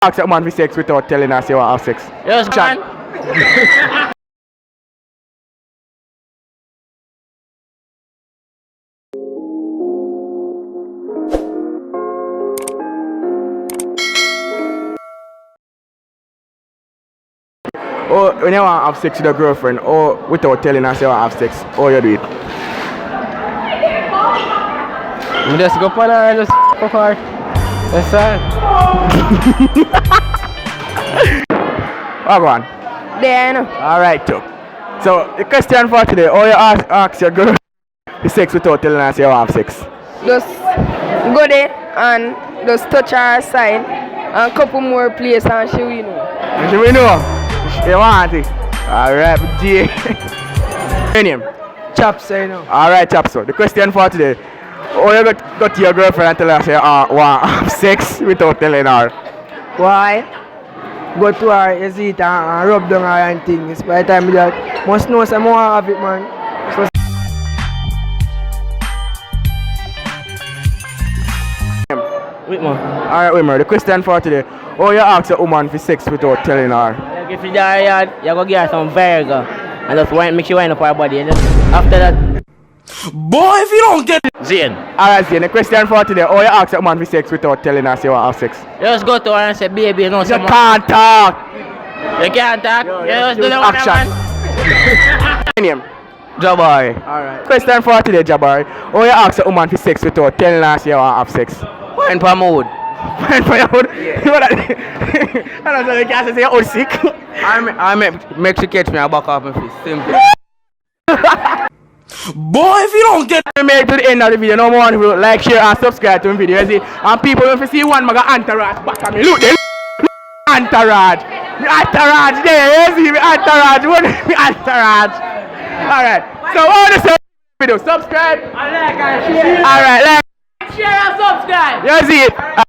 Ask a woman for sex without telling us you want to have sex. Yes, Chat. man. Or when you want to have sex with a girlfriend, or without telling us you want to have sex, or you do it. We just go for her, just fuck her. That's all. Oh, go on. Then, Alright, too. So, the question for today, how you ask your girl for sex without telling us you want to have sex? just go there and just touch her side and couple more places and she will know. And she will know. You want it. Alright, G. Your name? Chop say no. Alright, chap, so the question for today, how you go to your girlfriend and tell her say want to have sex without telling her? Why? Go to her, you see it and rub down her and things. By the time you that, must know some more of it, man. So, Whitmore. Alright, Wimmer, the question for today, how you ask a woman for sex without telling her? Like if you die, you go get her some Virgo and just make she wind up her body. And just after that, Boy, if you don't get it! Zane, Alright, Zane, the question for today, how you ask a woman for sex without telling her you want to have sex? just go to her and say, baby, you know You some. can't talk! You can't talk. You just do the one action. man. Name? Jabari. alright. Question for today, Jabari. How you ask a woman for sex without telling her you want to have sex? Wine per mood. Fine for your hood. You know that? I don't know, you can't say you're sick. I make she catch me and back off my fist. Simple. Boy, if you don't get me made to the end of the video, no more people like, share, and subscribe to my video. You see? And people, if you see one, I got entourage back at me. Look, they entourage. Me entourage there. You see me entourage. What is me entourage? Alright. So, all the video, subscribe. I like and share. Alright, like. Share and subscribe. You see it?